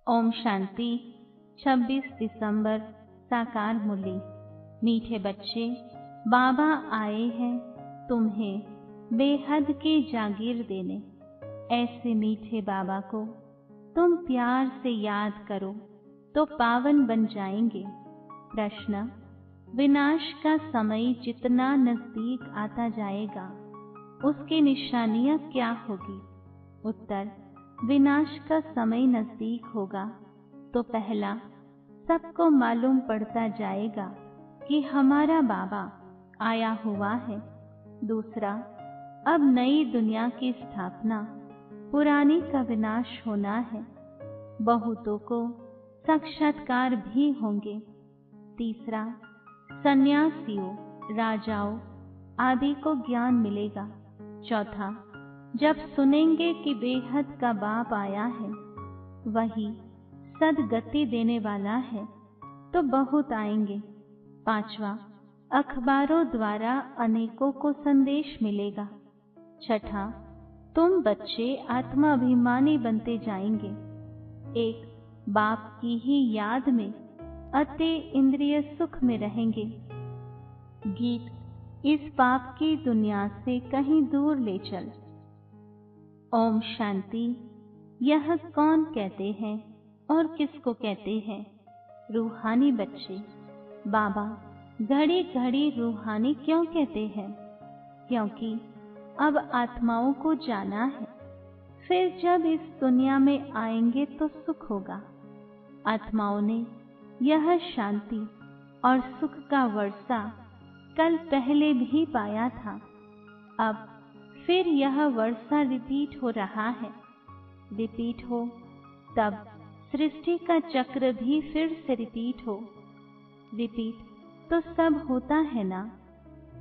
ओम शांति। 26 दिसंबर साकार मुरली। मीठे बच्चे, बाबा आए हैं तुम्हें बेहद की जागीर देने। ऐसे मीठे बाबा को तुम प्यार से याद करो तो पावन बन जाएंगे। प्रश्न: विनाश का समय जितना नजदीक आता जाएगा उसकी निशानियां क्या होगी? उत्तर: विनाश का समय नजदीक होगा तो पहला, सबको मालूम पड़ता जाएगा कि हमारा बाबा आया हुआ है। दूसरा, अब नई दुनिया की स्थापना, पुरानी का विनाश होना है। बहुतों को साक्षात्कार भी होंगे। तीसरा, सन्यासियों, राजाओं आदि को ज्ञान मिलेगा। चौथा, जब सुनेंगे कि बेहद का बाप आया है, वही सदगति देने वाला है, तो बहुत आएंगे। पांचवा, अखबारों द्वारा अनेकों को संदेश मिलेगा। छठा, तुम बच्चे आत्माभिमानी बनते जाएंगे। एक बाप की ही याद में अति इंद्रिय सुख में रहेंगे। गीत: इस पाप की दुनिया से कहीं दूर ले चल। ओम शांति। यह कौन कहते हैं और किसको कहते हैं? रूहानी बच्चे। बाबा घड़ी घड़ी रूहानी क्यों कहते हैं? क्योंकि अब आत्माओं को जाना है, फिर जब इस दुनिया में आएंगे तो सुख होगा। आत्माओं ने यह शांति और सुख का वर्षा कल पहले भी पाया था। अब फिर यह वर्षा रिपीट हो रहा है। रिपीट हो तब सृष्टि का चक्र भी फिर से रिपीट हो। रिपीट तो सब होता है ना।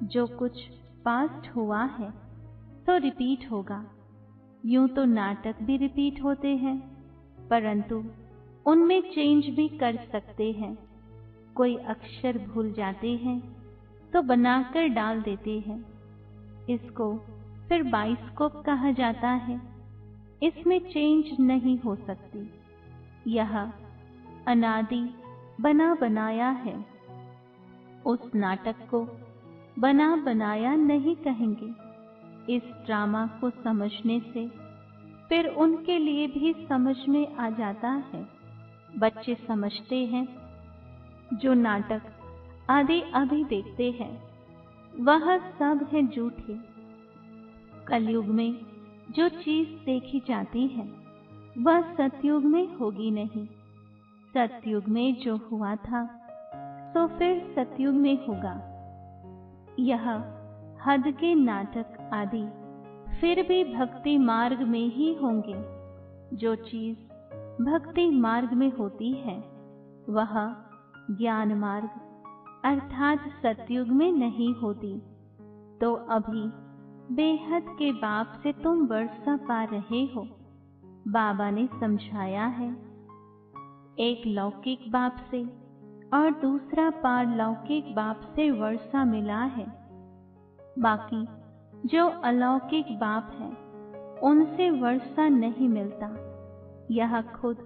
जो कुछ पास्ट हुआ है तो रिपीट होगा। यूं तो नाटक भी रिपीट होते हैं, परंतु उनमें चेंज भी कर सकते हैं। कोई अक्षर भूल जाते हैं तो बनाकर डाल देते हैं। इसको फिर बाइस्कोप कहा जाता है। इसमें चेंज नहीं हो सकती। यह अनादि बना बनाया है। उस नाटक को बना बनाया नहीं कहेंगे। इस ड्रामा को समझने से फिर उनके लिए भी समझ में आ जाता है। बच्चे समझते हैं जो नाटक आदि अभी देखते हैं वह सब है झूठे। कलयुग में जो चीज देखी जाती है वह सतयुग में होगी नहीं। सतयुग में जो हुआ था तो फिर सतयुग में होगा। यह हद के नाटक आदि फिर भी भक्ति मार्ग में ही होंगे। जो चीज भक्ति मार्ग में होती है वह ज्ञान मार्ग अर्थात सतयुग में नहीं होती। तो अभी बेहद के बाप से तुम वर्षा पा रहे हो। बाबा ने समझाया है, एक लौकिक बाप से और दूसरा पारलौकिक बाप से वर्षा मिला है। बाकी जो अलौकिक बाप है उनसे वर्षा नहीं मिलता। यह खुद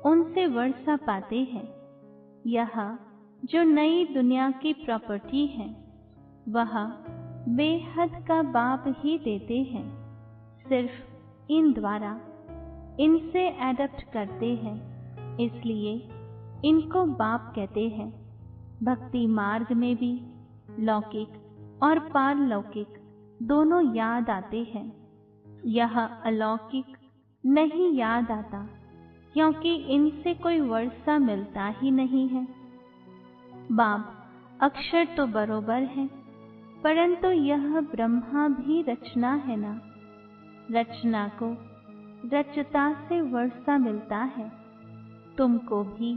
उनसे वर्षा पाते हैं। यह जो नई दुनिया की प्रॉपर्टी है वह बेहद का बाप ही देते हैं। सिर्फ इन द्वारा इनसे एडप्ट करते हैं, इसलिए इनको बाप कहते हैं। भक्ति मार्ग में भी लौकिक और पारलौकिक दोनों याद आते हैं। यह अलौकिक नहीं याद आता क्योंकि इनसे कोई वर्षा मिलता ही नहीं है। बाप अक्षर तो बरोबर है, परंतु यह ब्रह्मा भी रचना है ना। रचना को रचता से वर्षा मिलता है। तुमको भी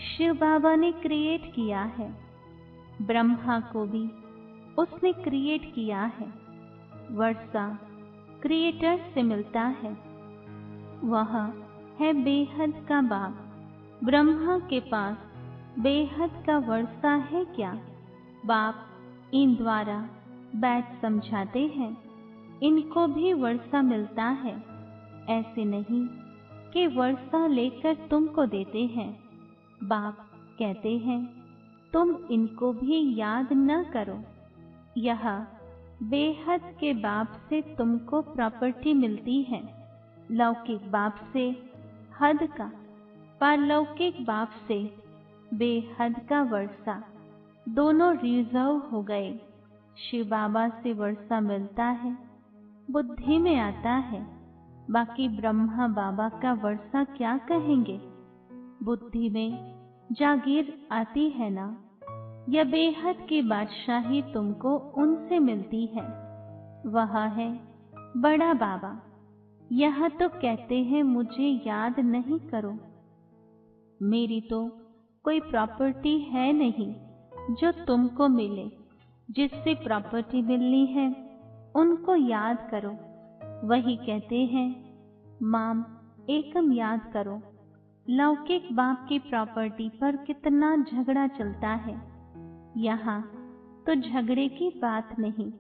शिव बाबा ने क्रिएट किया है। ब्रह्मा को भी उसने क्रिएट किया है। वर्षा क्रिएटर से मिलता है। वह है बेहद का बाप। ब्रह्मा के पास बेहद का वर्षा है क्या? बाप इन द्वारा बैठ समझाते हैं। इनको भी वर्षा मिलता है। ऐसे नहीं के वर्षा लेकर तुमको देते हैं। बाप कहते हैं तुम इनको भी याद न करो। यह बेहद के बाप से तुमको प्रॉपर्टी मिलती है। लौकिक बाप से हद का, पारलौकिक बाप से बेहद का वर्षा दोनों रिजर्व हो गए। शिव बाबा से वर्षा मिलता है, बुद्धि में आता है। बाकी ब्रह्मा बाबा का वर्षा क्या कहेंगे। बुद्धि में जागीर आती है ना। यह बेहद की बादशाही तुमको उनसे मिलती है। वह है बड़ा बाबा। यह तो कहते हैं मुझे याद नहीं करो। मेरी तो कोई प्रॉपर्टी है नहीं जो तुमको मिले। जिससे प्रॉपर्टी मिलनी है उनको याद करो। वही कहते हैं माम एकम याद करो। लौकिक बाप की प्रॉपर्टी पर कितना झगड़ा चलता है। यहाँ तो झगड़े की बात नहीं।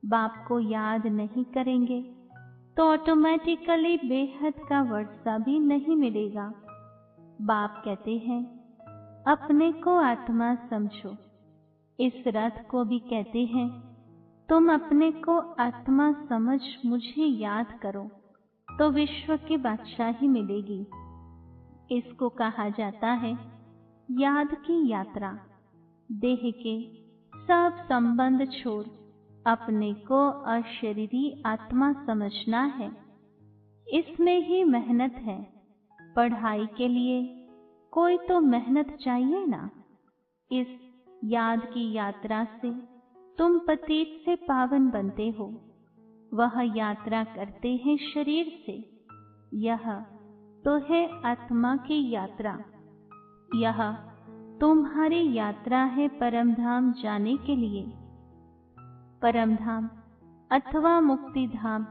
बाप को याद नहीं करेंगे तो ऑटोमेटिकली बेहद का वर्षा भी नहीं मिलेगा। बाप कहते हैं अपने को आत्मा समझो। इस रथ को भी कहते हैं तुम अपने को आत्मा समझ मुझे याद करो तो विश्व की बादशाही मिलेगी। इसको कहा जाता है याद की यात्रा। देह के सब संबंध छोड़ अपने को अशरीरी आत्मा समझना है। इसमें ही मेहनत है। पढ़ाई के लिए कोई तो मेहनत चाहिए ना। इस याद की यात्रा से तुम पतित से पावन बनते हो। वह यात्रा करते हैं शरीर से। यह तो है आत्मा की यात्रा। यह तुम्हारी यात्रा है परम धाम जाने के लिए। परम धाम अथवा मुक्ति धाम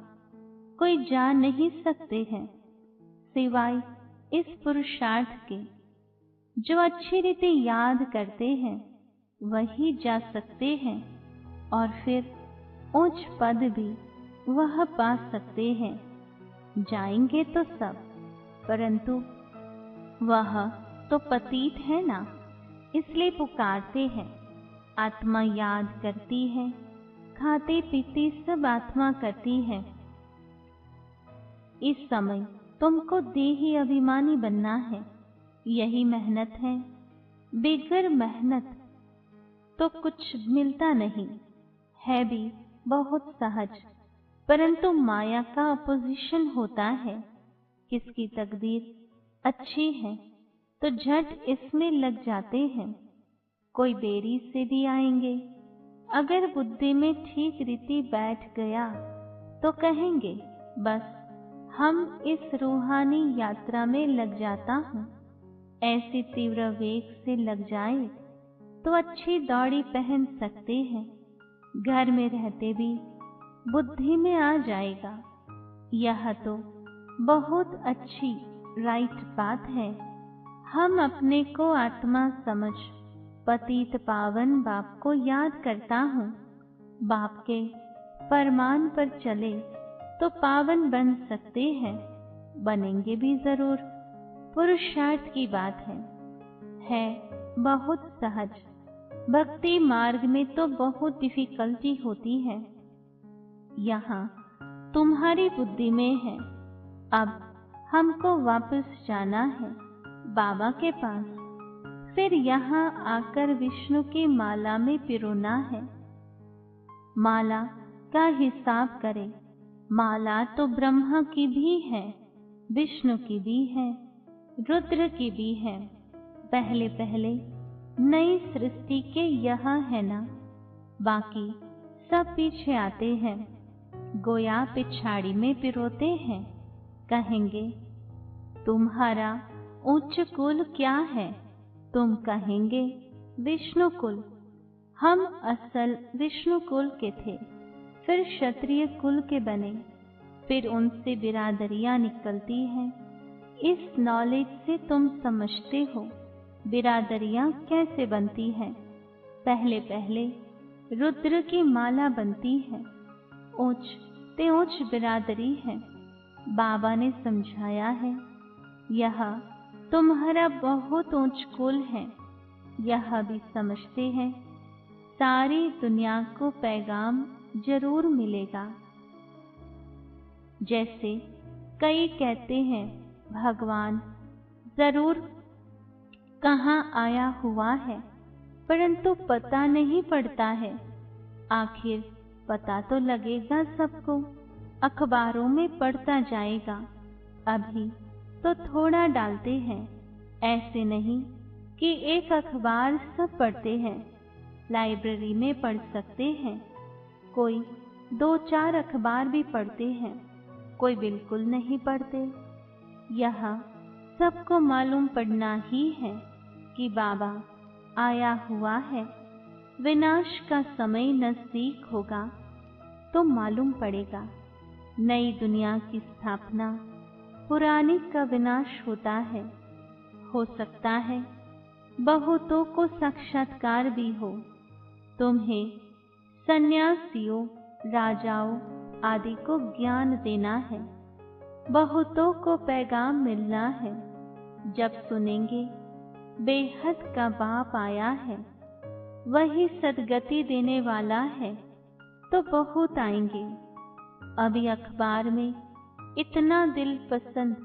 कोई जा नहीं सकते हैं सिवाय इस पुरुषार्थ के। जो अच्छी रीति याद करते हैं वही जा सकते हैं और फिर उच्च पद भी वह पा सकते हैं। जाएंगे तो सब, परंतु वह तो पतित है ना, इसलिए पुकारते हैं। आत्मा याद करती है, खाते पीते सब आत्मा करती है। इस समय तुमको देही अभिमानी बनना है। यही मेहनत है। बेगर मेहनत तो कुछ मिलता नहीं है भी बहुत सहज, परंतु माया का अपोजिशन होता है। किसकी तकदीर अच्छी है तो झट इसमें लग जाते हैं। कोई देरी से भी आएंगे। अगर बुद्धि में ठीक रीति बैठ गया तो कहेंगे बस हम इस रूहानी यात्रा में लग जाता हूँ। ऐसी तीव्र वेग से लग जाए तो अच्छी दौड़ी पहन सकते हैं। घर में रहते भी बुद्धि में आ जाएगा। यह तो बहुत अच्छी राइट बात है। हम अपने को आत्मा समझ पतित पावन बाप को याद करता हूँ। बाप के फरमान पर चले तो पावन बन सकते हैं, बनेंगे भी जरूर। पुरुषार्थ की बात है बहुत सहज। भक्ति मार्ग में तो बहुत डिफिकल्टी होती है। यहाँ तुम्हारी बुद्धि में है। अब हमको वापस जाना है बाबा के पास। फिर यहाँ आकर विष्णु की माला में पिरोना है। माला का हिसाब करें। माला तो ब्रह्मा की भी है, विष्णु की भी है, रुद्र की भी है। पहले पहले नई सृष्टि के यहाँ है ना, बाकी सब पीछे आते हैं। गोया पिछाड़ी में पिरोते हैं। कहेंगे तुम्हारा उच्च कुल क्या है? तुम कहेंगे विष्णु कुल। हम असल विष्णु कुल के थे, फिर क्षत्रिय कुल के बने, फिर उनसे बिरादरियां निकलती हैं। इस नॉलेज से तुम समझते हो बिरादरियां कैसे बनती हैं। पहले पहले रुद्र की माला बनती है। उच्च ते उच्च बिरादरी है। बाबा ने समझाया है यह तुम्हारा बहुत ऊंच कुल है, यह भी समझते हैं। सारी दुनिया को पैगाम जरूर मिलेगा। जैसे कई कहते हैं भगवान जरूर कहाँ आया हुआ है, परंतु पता नहीं पड़ता है। आखिर पता तो लगेगा सबको, अखबारों में पढ़ता जाएगा। अभी तो थोड़ा डालते हैं, ऐसे नहीं कि एक अखबार सब पढ़ते हैं। लाइब्रेरी में पढ़ सकते हैं, कोई 2-4 अखबार भी पढ़ते हैं, कोई बिल्कुल नहीं पढ़ते। यह सबको मालूम पड़ना ही है कि बाबा आया हुआ है, विनाश का समय नजदीक होगा तो मालूम पड़ेगा। नई दुनिया की स्थापना, पुरानी का विनाश होता है। हो सकता है बहुतों को साक्षात्कार भी हो। तुम्हें सन्यासियों, राजाओं आदि को ज्ञान देना है। बहुतों को पैगाम मिलना है। जब सुनेंगे बेहद का बाप आया है, वही सद्गति देने वाला है, तो बहुत आएंगे। अभी अखबार में इतना दिल पसंद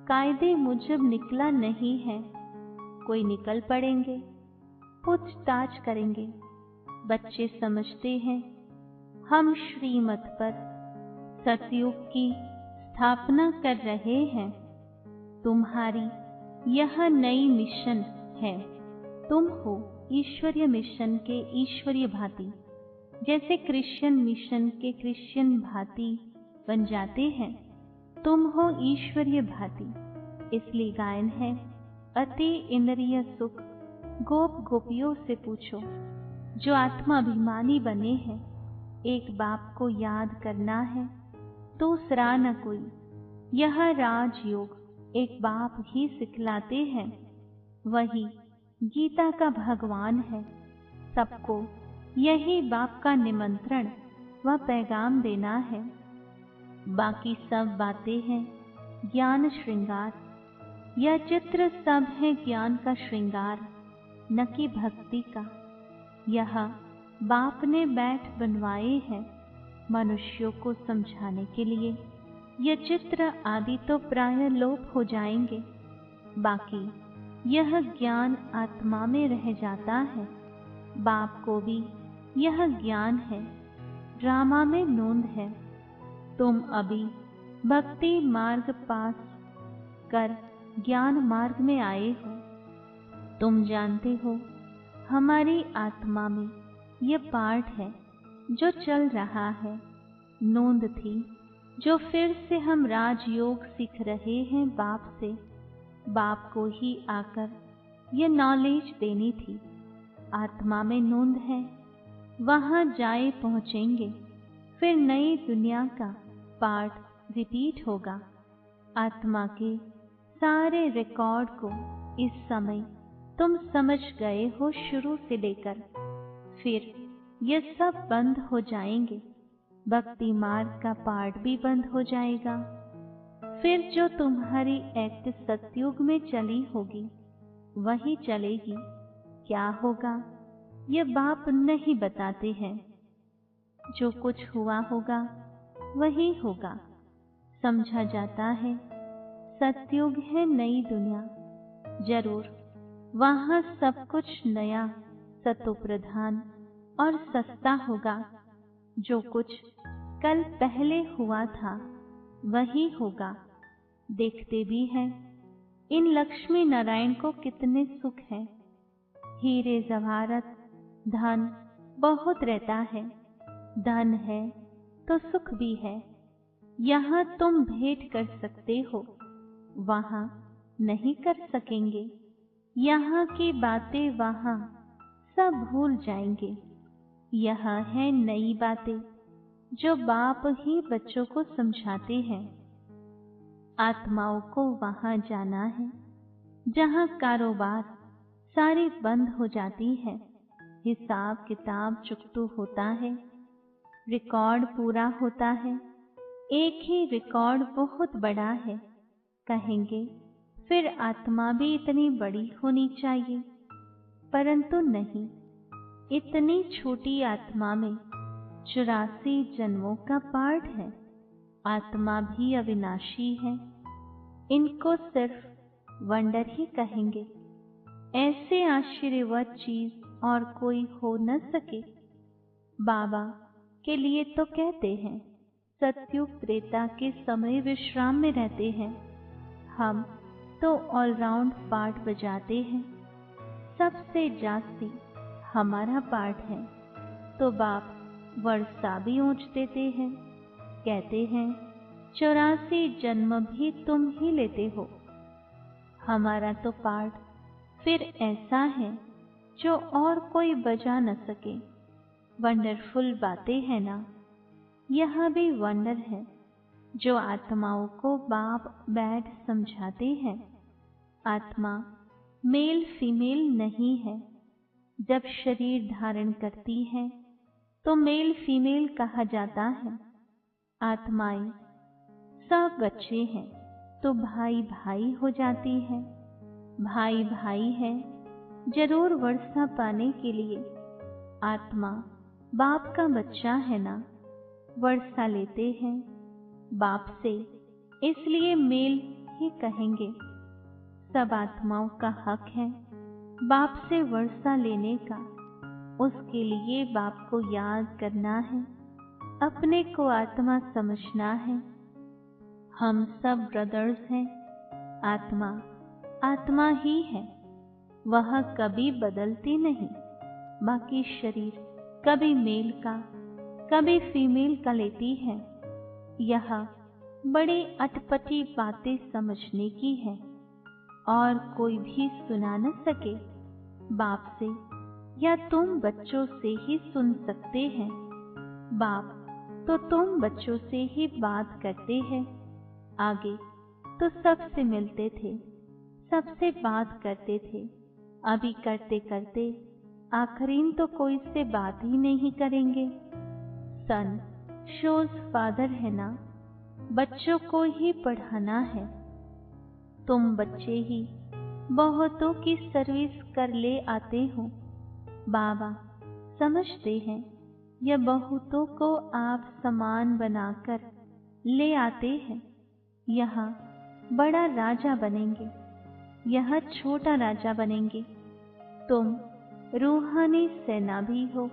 कायदे मुजब निकला नहीं है। कोई निकल पड़ेंगे, पूछताछ करेंगे। बच्चे समझते हैं हम श्रीमत पर सतयुग की स्थापना कर रहे हैं। तुम्हारी यह नई मिशन है। तुम हो ईश्वरीय मिशन के ईश्वरीय भांति। जैसे क्रिश्चियन मिशन के क्रिश्चियन भांति बन जाते हैं, तुम हो ईश्वरीय भांति। इसलिए गायन है, अति इंद्रिय सुख गोप गोपियों से पूछो। जो आत्माभिमानी बने हैं, एक बाप को याद करना है, दूसरा न कोई। यह राजयोग एक बाप ही सिखलाते हैं। वही गीता का भगवान है। सबको यही बाप का निमंत्रण व पैगाम देना है। बाकी सब बातें हैं ज्ञान श्रृंगार। यह चित्र सब है ज्ञान का श्रृंगार, न कि भक्ति का। यह बाप ने बैठ बनवाए हैं मनुष्यों को समझाने के लिए। यह चित्र आदि तो प्राय लोप हो जाएंगे। बाकी यह ज्ञान आत्मा में रह जाता है। बाप को भी यह ज्ञान है, ड्रामा में नोंद है। तुम अभी भक्ति मार्ग पास कर ज्ञान मार्ग में आए हो। तुम जानते हो हमारी आत्मा में यह पाठ है जो चल रहा है। नोंद थी जो फिर से हम राजयोग सीख रहे हैं बाप से। बाप को ही आकर ये नॉलेज देनी थी। आत्मा में नोंद है, वहां जाए पहुंचेंगे। फिर नई दुनिया का पाठ रिपीट होगा। आत्मा के सारे रिकॉर्ड को इस समय तुम समझ गए हो शुरू से लेकर। फिर ये सब बंद हो जाएंगे। भक्ति मार्ग का पाठ भी बंद हो जाएगा। फिर जो तुम्हारी एक्ट सतयुग में चली होगी वही चलेगी। क्या होगा ये बाप नहीं बताते हैं। जो कुछ हुआ होगा वही होगा। समझा जाता है सतयुग है नई दुनिया। जरूर वहां सब कुछ नया, सतो प्रधान और सस्ता होगा। जो कुछ कल पहले हुआ था वही होगा। देखते भी हैं इन लक्ष्मी नारायण को कितने सुख है। हीरे जवाहरत धन बहुत रहता है। धन है तो सुख भी है। यहाँ तुम भेंट कर सकते हो, वहां नहीं कर सकेंगे। यहाँ की बातें वहां सब भूल जाएंगे। यह है नई बातें जो बाप ही बच्चों को समझाते हैं। आत्माओं को वहां जाना है जहां कारोबार सारी बंद हो जाती है। हिसाब किताब चुकतू होता है, रिकॉर्ड पूरा होता है। एक ही रिकॉर्ड बहुत बड़ा है। कहेंगे फिर आत्मा भी इतनी बड़ी होनी चाहिए, परंतु नहीं। इतनी छोटी आत्मा में 84 जन्मों का पाठ है। आत्मा भी अविनाशी है। इनको सिर्फ वंडर ही कहेंगे। ऐसे आश्चर्यवत चीज और कोई हो न सके। बाबा के लिए तो कहते हैं सत्युग त्रेता के समय विश्राम में रहते हैं। हम तो ऑलराउंड पाठ बजाते हैं। सबसे जास्ती हमारा पाठ है। तो बाप वर्षा भी ऊंच देते हैं। कहते हैं 84 जन्म भी तुम ही लेते हो। हमारा तो पाठ फिर ऐसा है जो और कोई बजा न सके। वंडरफुल बातें हैं ना। यह भी वंडर है जो आत्माओं को बाप बैठ समझाते हैं। आत्मा मेल फीमेल नहीं है। जब शरीर धारण करती है तो मेल फीमेल कहा जाता है। आत्माएं सब बच्चे हैं तो भाई भाई हो जाती है। भाई भाई है जरूर वर्षा पाने के लिए। आत्मा बाप का बच्चा है ना, वर्षा लेते हैं बाप से, इसलिए मेल ही कहेंगे। सब आत्माओं का हक है बाप से वर्षा लेने का। उसके लिए बाप को याद करना है, अपने को आत्मा समझना है। हम सब ब्रदर्स हैं। आत्मा आत्मा ही है, वह कभी बदलती नहीं। बाकी शरीर कभी मेल का कभी फीमेल का लेती है। यह बड़ी अटपटी बातें समझने की है और कोई भी सुना न सके। बाप से या तुम बच्चों से ही सुन सकते हैं। बाप तो तुम बच्चों से ही बात करते हैं। आगे तो सबसे मिलते थे, सबसे बात करते थे। अभी करते करते आखिरीन तो कोई से बात ही नहीं करेंगे। सन शोज फादर है ना, बच्चों को ही पढ़ाना है। तुम बच्चे ही बहुतों की सर्विस कर ले आते हो। बाबा समझते हैं यह बहुतों को आप समान बनाकर ले आते हैं। यहाँ बड़ा राजा बनेंगे, यहाँ छोटा राजा बनेंगे। तुम रूहानी सेना भी हो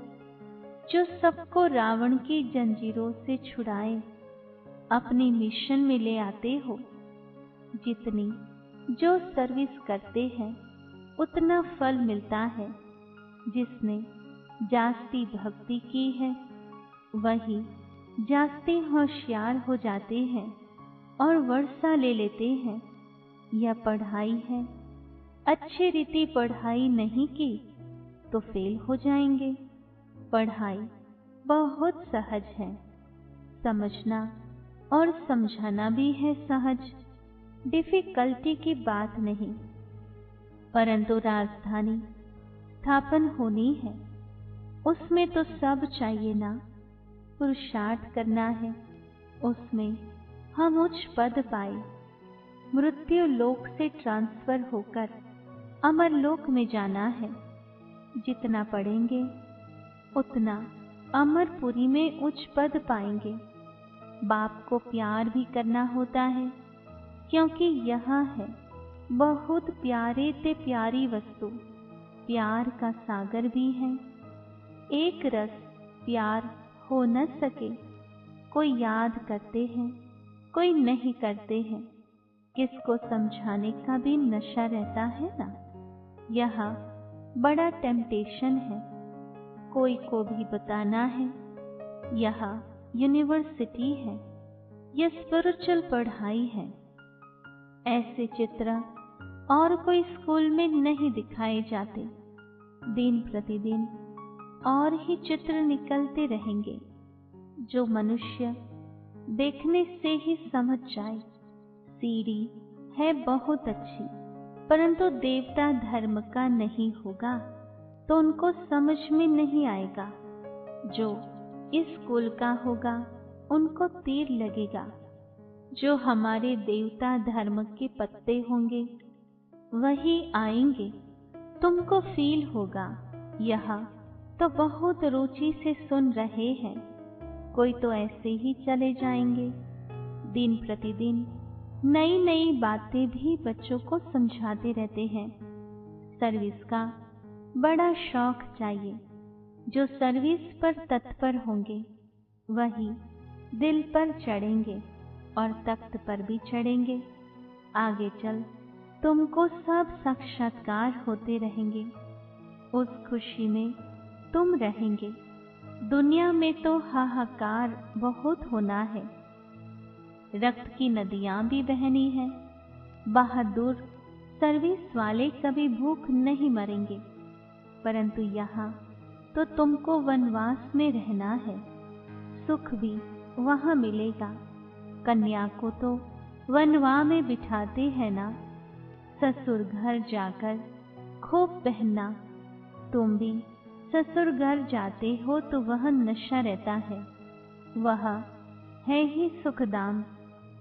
जो सबको रावण की जंजीरों से छुड़ाए अपनी मिशन में ले आते हो। जितनी जो सर्विस करते हैं उतना फल मिलता है। जिसने जास्ती भक्ति की है वही जास्ती होशियार हो जाते हैं और वर्षा ले लेते हैं। यह पढ़ाई है। अच्छी रीति पढ़ाई नहीं की तो फेल हो जाएंगे। पढ़ाई बहुत सहज है, समझना और समझाना भी है सहज। डिफिकल्टी की बात नहीं। परंतु राजधानी स्थापन होनी है, उसमें तो सब चाहिए ना। पुरुषार्थ करना है, उसमें हम उच्च पद पाए। मृत्यु लोक से ट्रांसफर होकर अमर लोक में जाना है। जितना पढ़ेंगे उतना अमरपुरी में उच्च पद पाएंगे। बाप को प्यार भी करना होता है, क्योंकि यहाँ है बहुत प्यारे ते प्यारी वस्तु। प्यार का सागर भी है। एक रस प्यार हो न सके। कोई याद करते हैं, कोई नहीं करते हैं। किसको समझाने का भी नशा रहता है ना। यह बड़ा टेम्पटेशन है। कोई को भी बताना है। यह यूनिवर्सिटी है, यह स्पिरिचुअल पढ़ाई है। ऐसे चित्र और कोई स्कूल में नहीं दिखाए जाते। दिन प्रतिदिन और ही चित्र निकलते रहेंगे जो मनुष्य देखने से ही समझ जाए। सीढ़ी है बहुत अच्छी, परंतु देवता धर्म का नहीं होगा तो उनको समझ में नहीं आएगा। जो इस कुल का होगा उनको तीर लगेगा। जो हमारे देवता धर्म के पत्ते होंगे वही आएंगे। तुमको फील होगा यह तो बहुत रुचि से सुन रहे हैं, कोई तो ऐसे ही चले जाएंगे। दिन प्रतिदिन नई नई बातें भी बच्चों को समझाते रहते हैं। सर्विस का बड़ा शौक चाहिए। जो सर्विस पर तत्पर होंगे वही दिल पर चढ़ेंगे और तख्त पर भी चढ़ेंगे। आगे चल तुमको सब साक्षात्कार होते रहेंगे। उस खुशी में तुम रहेंगे। दुनिया में तो हाहाकार बहुत होना है। रक्त की नदियां भी बहनी है। बहादुर सर्विस वाले कभी भूख नहीं मरेंगे। परंतु यहाँ तो तुमको वनवास में रहना है। सुख भी वहाँ मिलेगा। कन्या को तो वनवा में बिठाते हैं ना। ससुर घर जाकर खूब पहनना। तुम भी ससुर घर जाते हो तो वह नशा रहता है। वह है ही सुखदाम।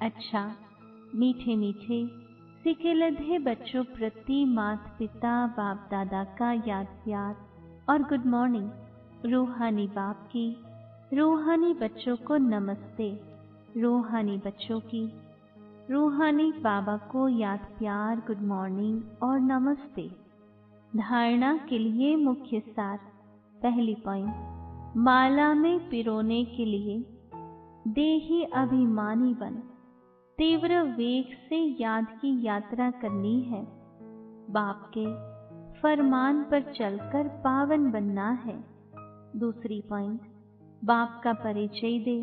अच्छा, मीठे मीठे सिखिलधे बच्चों प्रति माता पिता बाप दादा का याद प्यार और गुड मॉर्निंग। रूहानी बाप की रूहानी बच्चों को नमस्ते। रूहानी बच्चों की रूहानी बाबा को याद प्यार, गुड मॉर्निंग और नमस्ते। धारणा के लिए मुख्य सार। पहली पॉइंट, माला में पिरोने के लिए देही अभिमानी बन तीव्र वेग से याद की यात्रा करनी है। बाप के फरमान पर चलकर पावन बनना है। दूसरी पॉइंट, बाप का परिचय दे।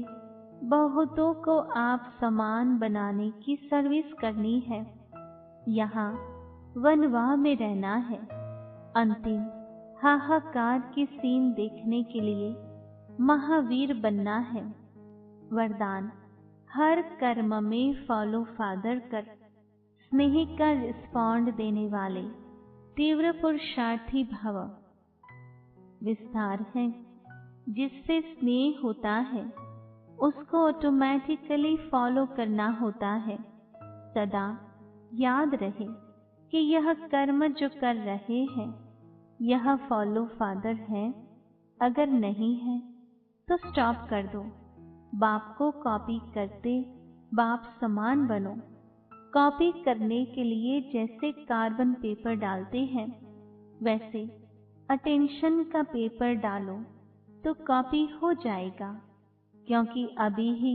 बहुतों को आप समान बनाने की सर्विस करनी है। यहाँ वनवाह में रहना है। अंतिम हाहाकार की सीन देखने के लिए महावीर बनना है। वरदान, हर कर्म में फॉलो फादर कर स्नेह का रिस्पॉन्ड देने वाले तीव्र पुरुषार्थी भव। विस्तार है, जिससे स्नेह होता है उसको ऑटोमेटिकली फॉलो करना होता है। सदा याद रहे कि यह कर्म जो कर रहे हैं यह फॉलो फादर है। अगर नहीं है तो स्टॉप कर दो। बाप को कॉपी करते बाप समान बनो। कॉपी करने के लिए जैसे कार्बन पेपर डालते हैं वैसे अटेंशन का पेपर डालो तो कॉपी हो जाएगा। क्योंकि अभी ही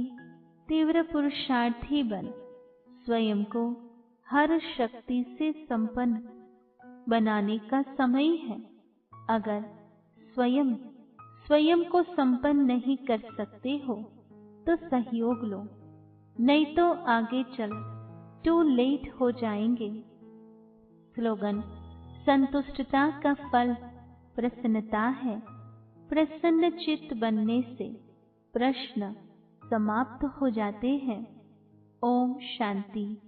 तीव्र पुरुषार्थी बन स्वयं को हर शक्ति से संपन्न बनाने का समय है। अगर स्वयं को संपन्न नहीं कर सकते हो तो सहयोग लो, नहीं तो आगे चल टू लेट हो जाएंगे। स्लोगन, संतुष्टता का फल प्रसन्नता है। प्रसन्न चित्त बनने से प्रश्न समाप्त हो जाते हैं। ओम शांति।